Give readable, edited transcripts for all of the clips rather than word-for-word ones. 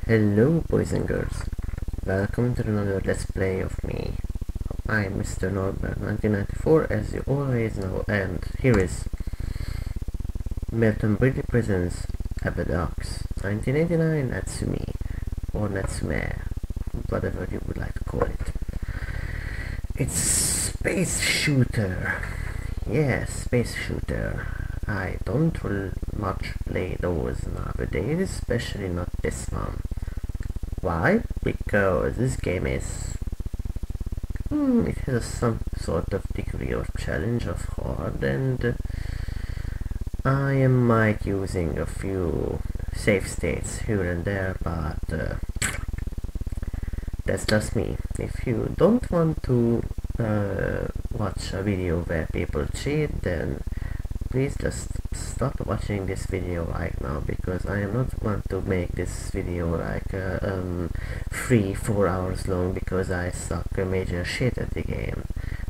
Hello boys and girls, welcome to another let's play of me. I'm Mr. Norbert 1994 as you always know, and here is Milton Brady presents Abadox 1989 Natsumi, or Natsume, whatever you would like to call it. It's space shooter. Yeah, space shooter. I don't much play those nowadays, especially not this one. Why? Because this game is... it has some sort of degree of challenge of hard, and I am like using a few save states here and there, but that's just me. If you don't want to watch a video where people cheat, then please just stop watching this video right now, because I am not want to make this video like 3-4 hours long, because I suck a major shit at the game,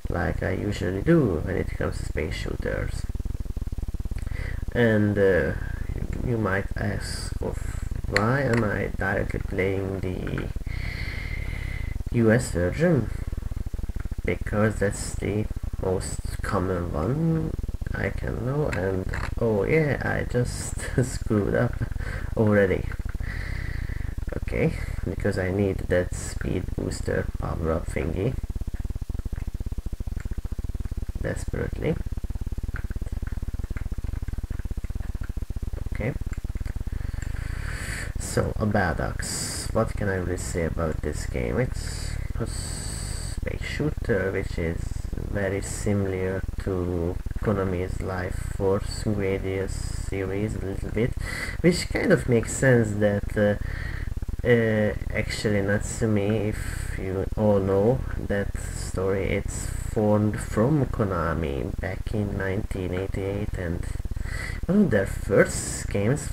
like I usually do when it comes to space shooters. And you might ask of why am I directly playing the US version? Because that's the most common one I can know, and oh yeah, I just screwed up already. Okay, because I need that speed booster power up thingy desperately. Okay, so Abadox, what can I really say about this game? It's a space shooter which is very similar to Konami's Life Force Gradius series a little bit, which kind of makes sense that actually Natsumi, if you all know that story, it's formed from Konami back in 1988, and one of their first games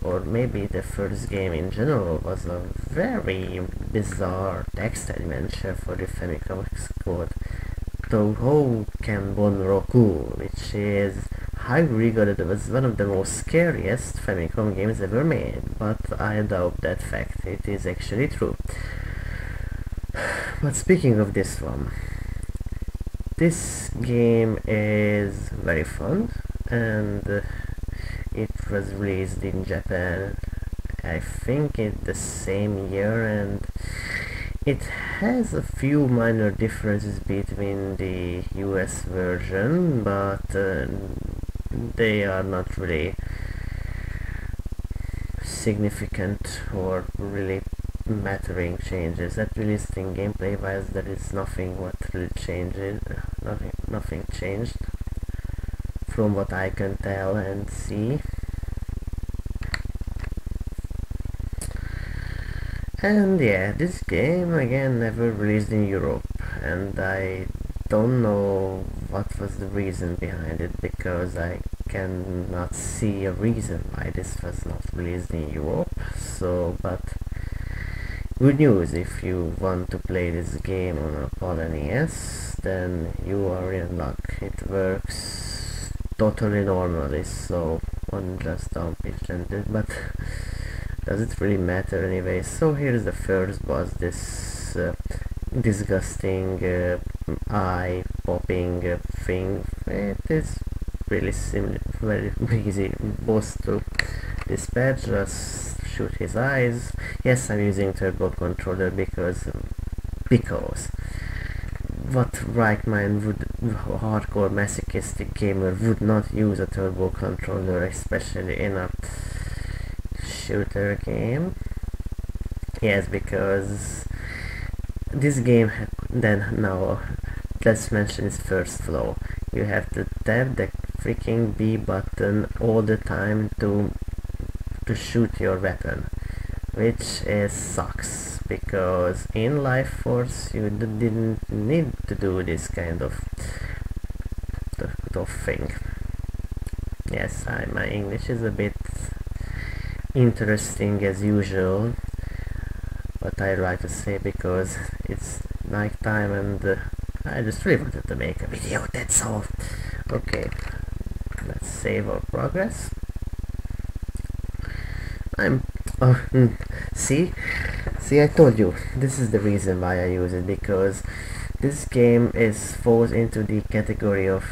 or maybe the first game in general, was a very bizarre text adventure for the Famicom called Touhouken Bonroku, which is highly regarded as one of the most scariest Famicom games ever made, but I doubt that fact, it is actually true. But speaking of this one, this game is very fun, and it was released in Japan, I think, in the same year, and it has a few minor differences between the US version, but they are not really significant or really mattering changes. At least in gameplay wise, there is nothing what really changes, nothing changed from what I can tell and see. And yeah, this game again never released in Europe, and I don't know what was the reason behind it, because I cannot see a reason why this was not released in Europe. So, but good news, if you want to play this game on a Pod NES, then you are in luck. It works totally normally, so one just dump it and it, but does it really matter anyway? So here's the first boss, this disgusting eye-popping thing. It is really similar, very easy boss to dispatch, just shoot his eyes. Yes, I'm using turbo controller because what right mind would, hardcore masochistic gamer would not use a turbo controller, especially in a shooter game? Yes, because this game then now let's mention its first flaw. You have to tap the freaking B button all the time to shoot your weapon, which sucks, because in Life Force you didn't need to do this kind of thing. Yes, my English is a bit interesting as usual, but I like to say because it's night time and I just really wanted to make a video, that's all. Okay, let's save our progress. I'm Oh, see? See, I told you, this is the reason why I use it, because this game falls into the category of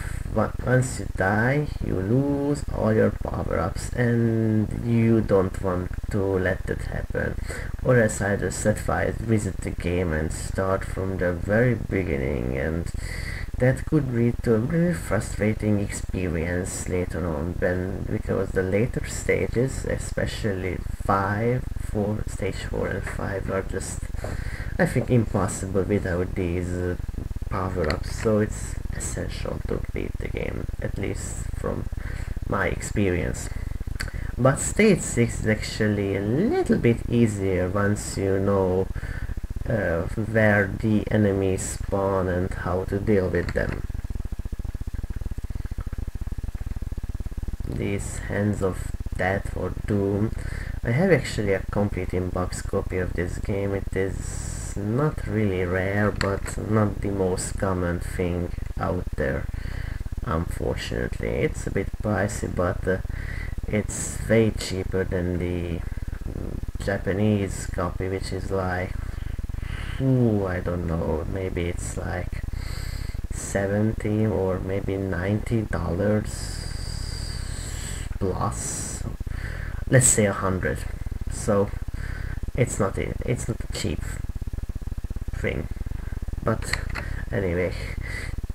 once you die, you lose all your power-ups, and you don't want to let that happen. Or else I just advise visit the game and start from the very beginning, and that could lead to a really frustrating experience later on, because the later stages, especially 4, stage 4 and 5, are just, I think, impossible without these power-ups, so it's essential to beat the game, at least from my experience. But stage 6 is actually a little bit easier once you know where the enemies spawn and how to deal with them. These Hands of Death or Doom. I have actually a complete in-box copy of this game. It is not really rare, but not the most common thing out there, unfortunately. It's a bit pricey, but it's way cheaper than the Japanese copy, which is like, I don't know, maybe it's like 70 or maybe $90 plus, let's say 100. So it's not a cheap thing. But anyway,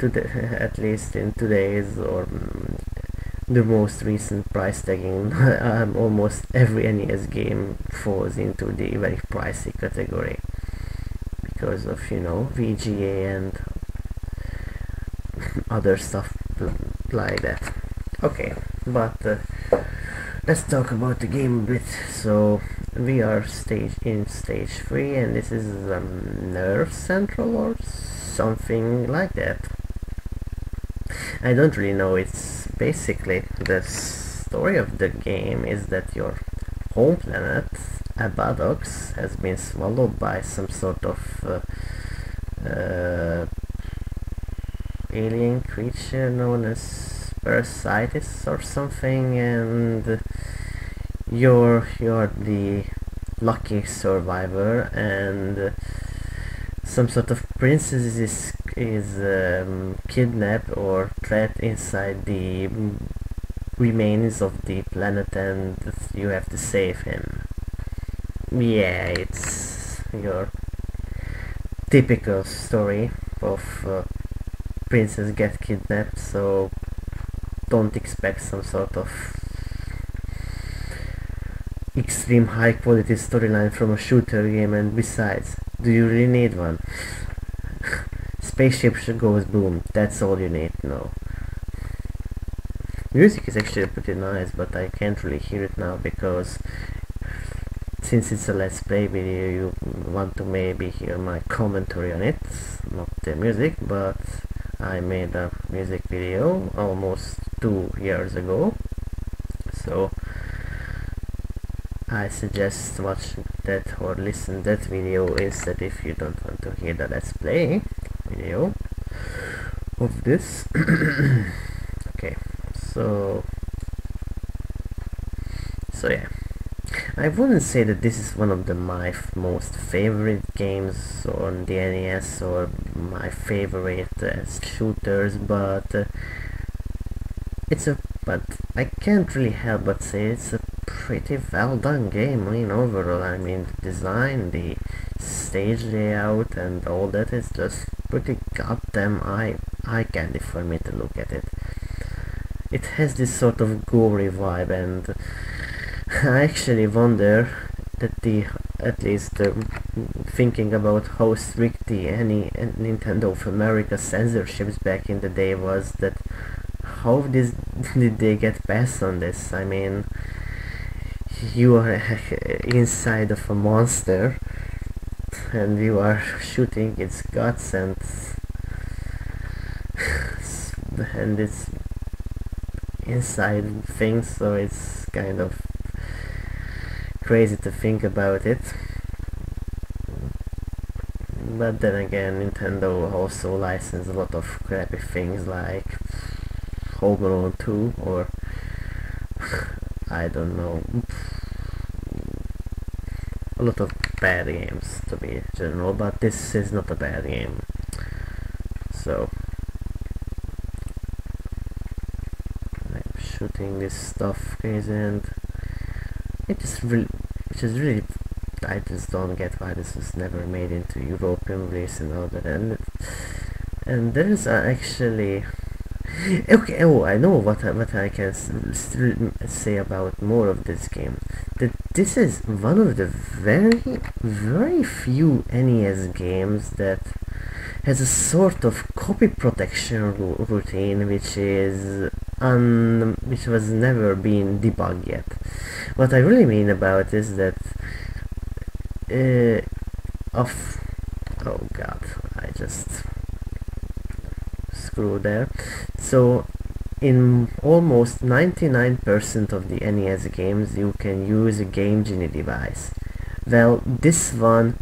at least in today's or the most recent price tagging, almost every NES game falls into the very pricey category because of, VGA and other stuff like that. Okay, but let's talk about the game a bit. So we are in stage 3, and this is Nerve Central or something like that. I don't really know. It's basically, the story of the game is that your home planet, Abadox, has been swallowed by some sort of alien creature known as parasitis or something, and you're the lucky survivor, and some sort of princess is kidnapped or trapped inside the remains of the planet, and you have to save him. Yeah, it's your typical story of princess get kidnapped, so don't expect some sort of extreme high quality storyline from a shooter game. And besides, do you really need one? Spaceship goes boom, that's all you need to know. Music is actually pretty nice, but I can't really hear it now because since it's a let's play video, you want to maybe hear my commentary on it, not the music. But I made a music video almost 2 years ago, so I suggest watch that or listen that video instead if you don't want to hear the let's play video of this. Okay, so yeah, I wouldn't say that this is one of my most favorite games on the NES or my favorite shooters, but but I can't really help but say it's a pretty well done game. Overall, the design, the stage layout and all that is just pretty goddamn eye candy for me to look at it. It has this sort of gory vibe, and I actually wonder that at least thinking about how strict the Nintendo of America censorships back in the day was, that how did they get past on this? You are inside of a monster and you are shooting its guts, and it's inside things, so it's kind of crazy to think about it. But then again, Nintendo also licensed a lot of crappy things like Home Alone 2 or I don't know, a lot of bad games to be general, but this is not a bad game. So I'm shooting this stuff crazy, and it is really I just don't get why this was never made into European release and all that, and there is actually okay. Oh, I know what I can say about more of this game. That this is one of the very few NES games that has a sort of copy protection routine, which was never been debugged yet. What I really mean about is that oh god, I just screw there. So in almost 99% of the NES games you can use a Game Genie device. Well, this one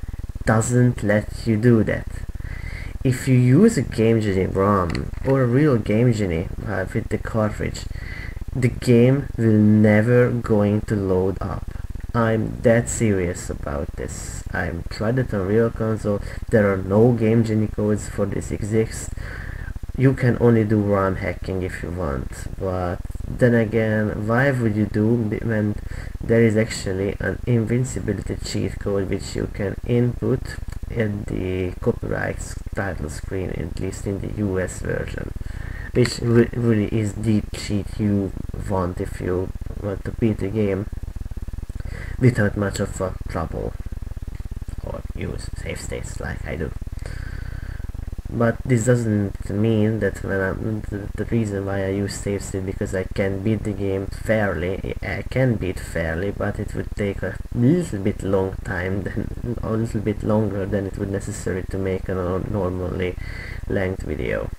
doesn't let you do that. If you use a Game Genie ROM or a real Game Genie with the cartridge, the game will never going to load up. I'm that serious about this. I've tried it on real console. There are no Game Genie codes for this exist. You can only do ROM hacking if you want, but then again, why would you do when there is actually an invincibility cheat code which you can input at the copyright title screen, at least in the US version, which really is the cheat you want if you want to beat the game without much of a trouble, or use save states like I do. But this doesn't mean that when the reason why I use save state because I can beat the game fairly. I can beat fairly, but it would take a little bit longer than it would necessary to make a normally length video.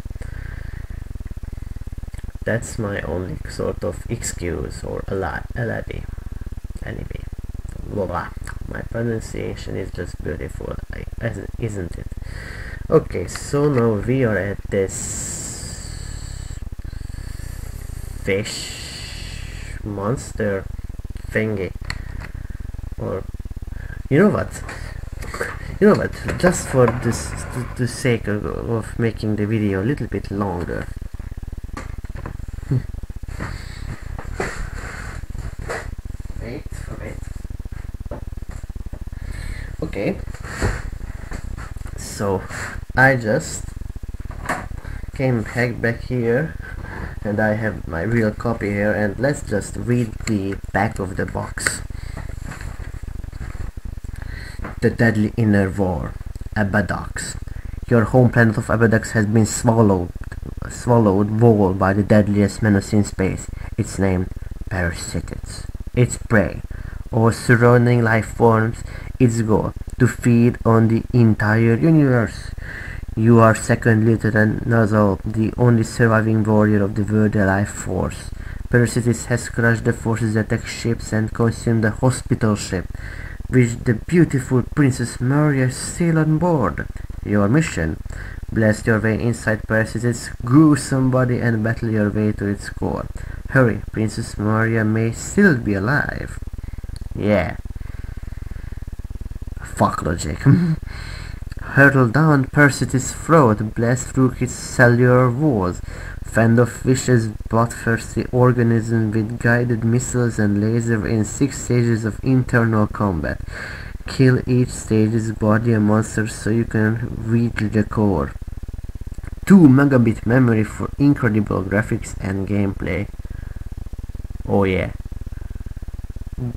That's my only sort of excuse or alibi. Blah. My pronunciation is just beautiful, isn't it? Okay, so now we are at this fish monster thingy, or you know what, just for this the sake of making the video a little bit longer, wait, okay, so I just came back here, and I have my real copy here, and let's just read the back of the box. The deadly inner war, Abadox. Your home planet of Abadox has been swallowed whole by the deadliest menace in space. It's named parasites. Its prey, or surrounding life forms, its goal to feed on the entire universe. You are Second Lieutenant Nozzle, the only surviving warrior of the World Life Force. Parasites has crushed the force's attack ships and consumed the hospital ship, which the beautiful Princess Maria is still on board. Your mission: blast your way inside Parasites' gruesome body and battle your way to its core. Hurry, Princess Maria may still be alive. Yeah. Fuck logic. Hurtle down Parasites' throat, blast through its cellular walls, fend off vicious, bloodthirsty organisms with guided missiles and lasers in 6 stages of internal combat. Kill each stage's body a monster so you can reach the core. 2 megabit memory for incredible graphics and gameplay. Oh yeah.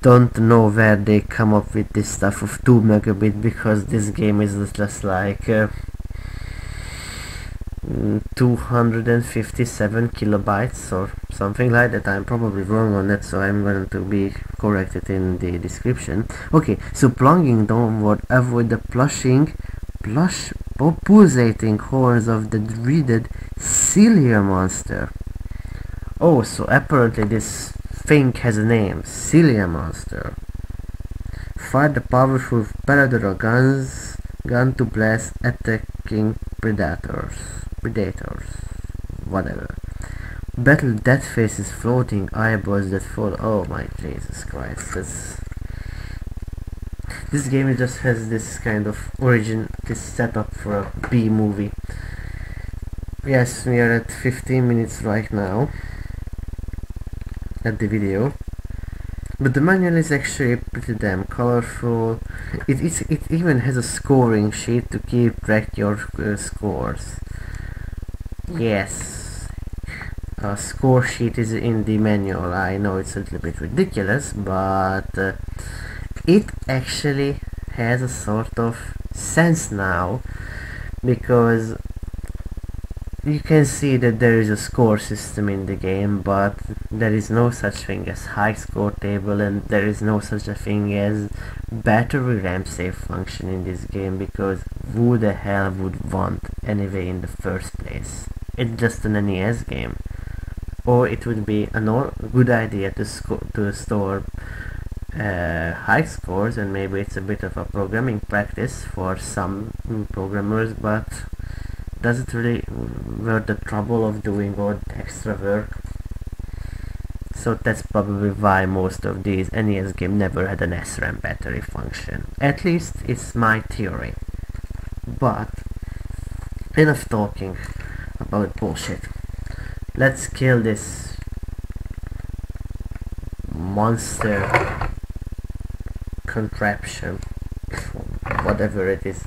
Don't know where they come up with this stuff of 2 megabit, because this game is just like 257 kilobytes or something like that. I'm probably wrong on that, so I'm going to be corrected in the description. Okay, so plunging downward, avoid the pulsating horns of the dreaded Cilia monster. Oh, so apparently this thing has a name, Cilia monster. Fire the powerful Parador gun to blast attacking predators, whatever. Battle Deathface's floating eyeballs that fall. Oh my Jesus Christ, that's This game just has this kind of this setup for a B movie. Yes, we are at 15 minutes right now at the video, but the manual is actually pretty damn colorful. It even has a scoring sheet to keep track your scores. Yes, a score sheet is in the manual. I know it's a little bit ridiculous, but it actually has a sort of sense now, because you can see that there is a score system in the game, but there is no such thing as high score table, and there is no such a thing as battery RAM save function in this game, because who the hell would want anyway in the first place? It's just an NES game. Or it would be a good idea to store high scores, and maybe it's a bit of a programming practice for some programmers, but does it really worth the trouble of doing all the extra work? So that's probably why most of these NES games never had an SRAM battery function. At least it's my theory. But enough talking about bullshit. Let's kill this monster contraption, whatever it is.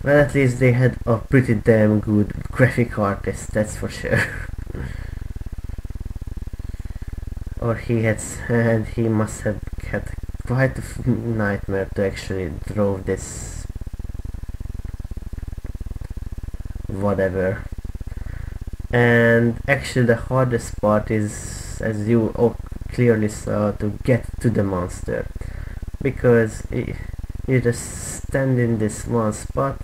Well, at least they had a pretty damn good graphic artist, that's for sure. Or he must have had quite a nightmare to actually draw this whatever. And actually the hardest part is, as you clearly saw, to get to the monster, because you just stand in this one spot,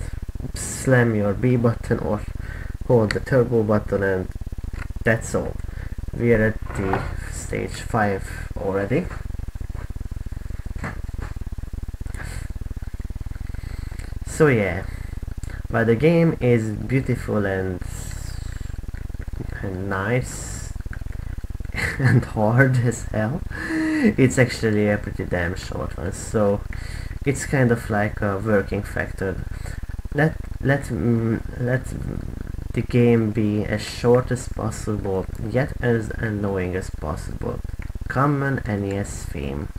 slam your B button or hold the turbo button, and that's all. We are at the stage 5 already. So yeah, but the game is beautiful and nice and hard as hell. It's actually a pretty damn short one, so it's kind of like a working factor. Let the game be as short as possible, yet as annoying as possible. Common NES theme.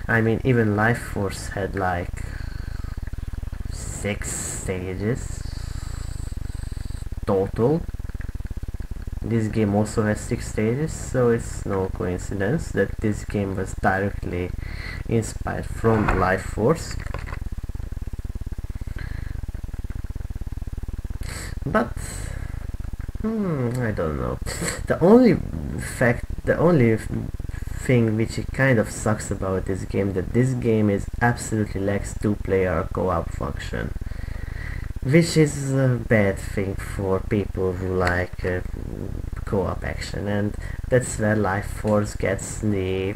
I mean, even Life Force had like 6 stages total. This game also has 6 stages, so it's no coincidence that this game was directly inspired from Life Force. But I don't know. The only thing which kind of sucks about this game, that this game is absolutely lacks 2-player co-op function, which is a bad thing for people who like co-op action, and that's where Life Force gets the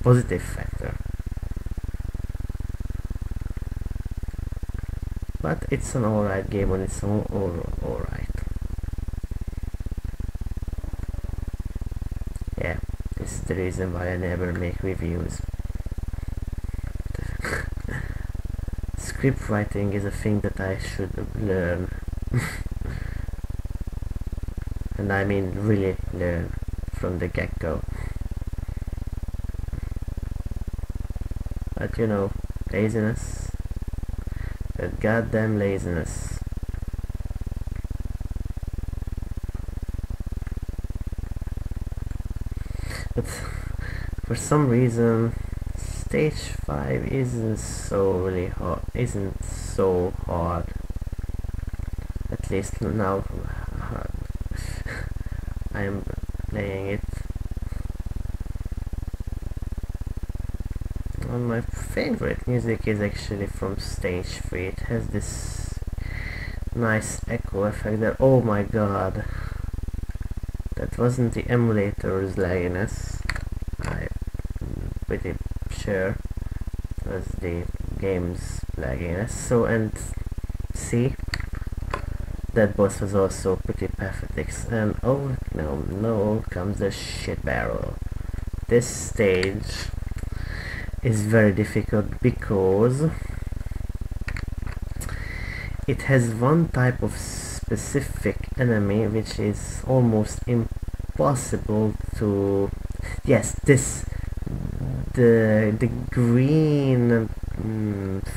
positive factor. But it's an alright game on its own, alright. Yeah, this is the reason why I never make reviews. Script writing is a thing that I should learn. And I mean really learn from the get-go. But you know, laziness. That goddamn laziness. But for some reason stage 5 isn't so hard. At least now I am playing it. Well, my favorite music is actually from stage 3. It has this nice echo effect there. Oh my god, that wasn't the emulator's lagginess. I'm pretty sure it was the game's lagginess. So, and see, that boss was also pretty pathetic. And oh no, comes the shit barrel. This stage is very difficult because it has one type of specific enemy which is almost impossible to... Yes, the green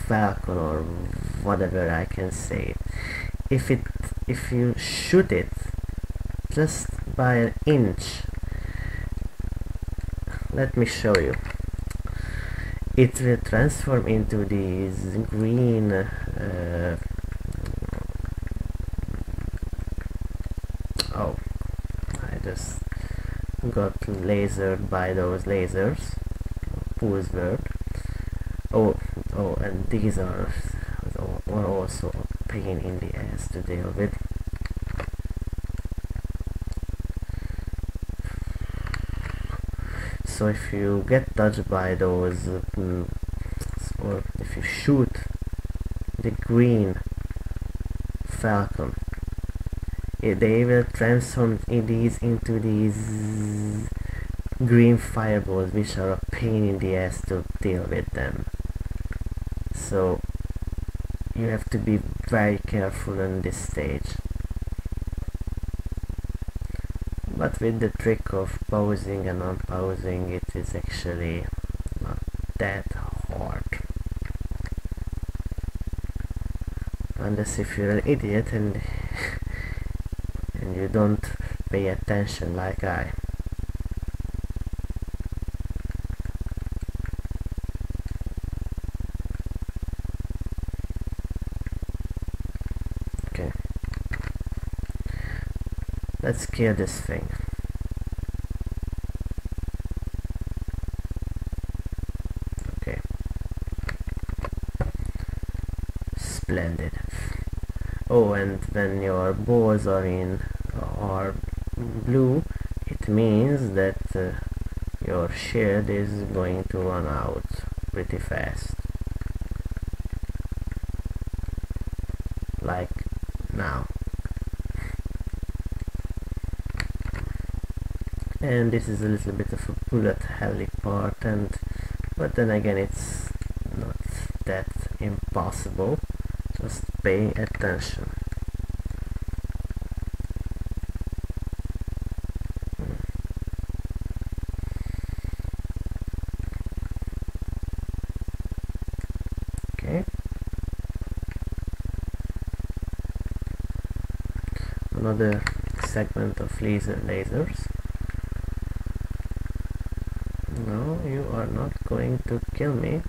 falcon, or whatever I can say. If you shoot it just by an inch, let me show you. It will transform into these green oh, I just got lasered by those lasers. Fool's word. Oh, and these are also a pain in the ass to deal with. So if you get touched by those, or if you shoot the green falcon, they will transform these into these green fireballs, which are a pain in the ass to deal with them. So you have to be very careful on this stage. But with the trick of pausing and unpausing, it is actually not that hard. Unless if you're an idiot and you don't pay attention like I. Okay. Let's kill this thing. Okay. Splendid. Oh, and when your balls are blue, it means that your shield is going to run out pretty fast. Like now. And this is a little bit of a bullet helly part, but then again it's not that impossible. Just pay attention. Okay. Another segment of lasers. No, you are not going to kill me.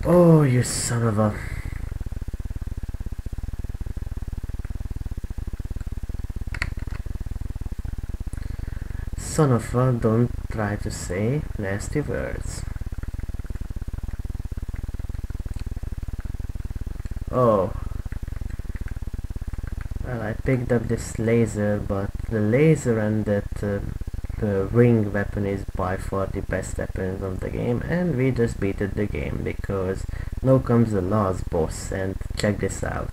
Oh, you son of a... Son of a, don't try to say nasty words. Oh. Well, I picked up this laser, but the laser and that the ring weapon is by far the best weapons of the game, and we just beat the game because now comes the last boss, and check this out.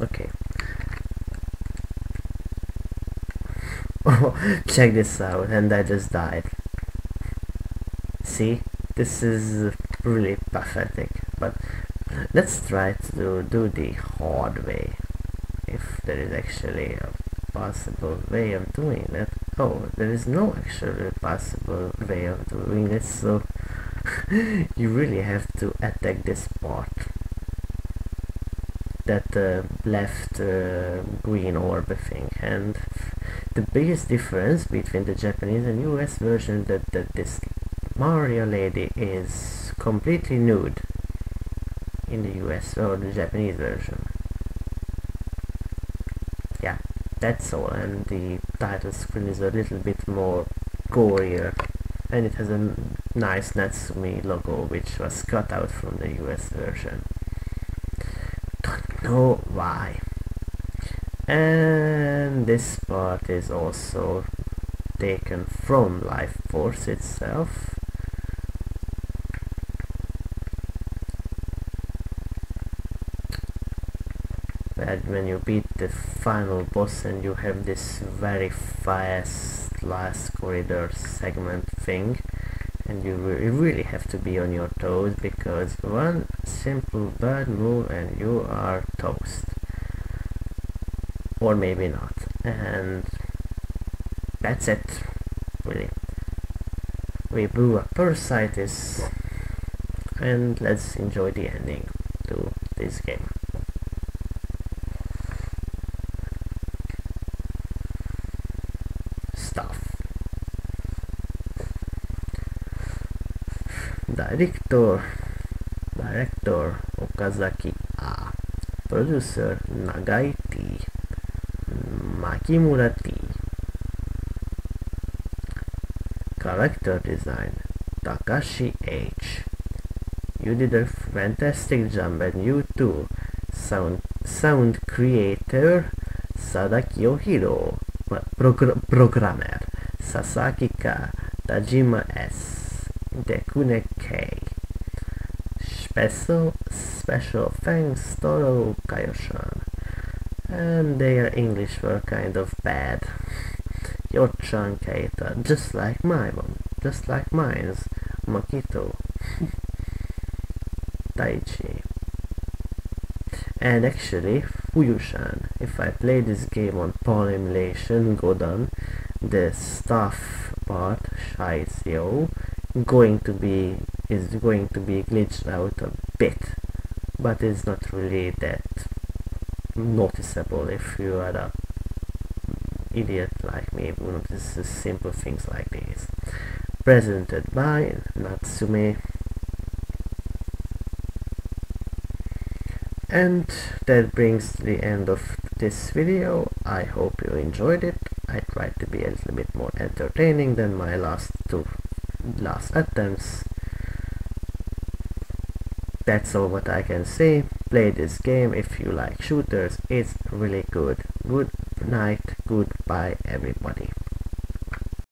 Okay. Oh, check this out, and I just died. See, this is really pathetic, but let's try to do the hard way, if there is actually a possible way of doing that. Oh, there is no actually possible way of doing this, so you really have to attack this part, that left green orb thing. And the biggest difference between the Japanese and US version that this Mario lady is completely nude in the US or the Japanese version. Yeah, that's all, and the title screen is a little bit more gorier, and it has a nice Natsumi logo which was cut out from the US version. Don't know why. And this part is also taken from Life Force itself. when you beat the final boss and you have this very fast last corridor segment thing, and you really have to be on your toes, because one simple bad move and you are toast, or maybe not, and that's it, really. We blew up Parasitis, and let's enjoy the ending to this game. Stuff. Director Okazaki A. Producer Nagai T. Makimura T. Character design Takashi H. You did a fantastic job, and you too. Sound creator Sadaki Ohiro. Programmer Sasaki K. Tajima S. Dekune K. Special thanks Toro Kayoshan. And their English were kind of bad. Yochan Keita, just like mine's. Makito. Taichi. And actually, Fuyushan. If I play this game on Palm Emulation Godan, the staff part, Shaizio, is going to be glitched out a bit, but it's not really that noticeable if you are a idiot like me who notices simple things like these. Presented by Natsume. And that brings the end of this video. I hope you enjoyed it. I tried to be a little bit more entertaining than my last attempts. That's all what I can say. Play this game if you like shooters. It's really good. Good night, goodbye everybody.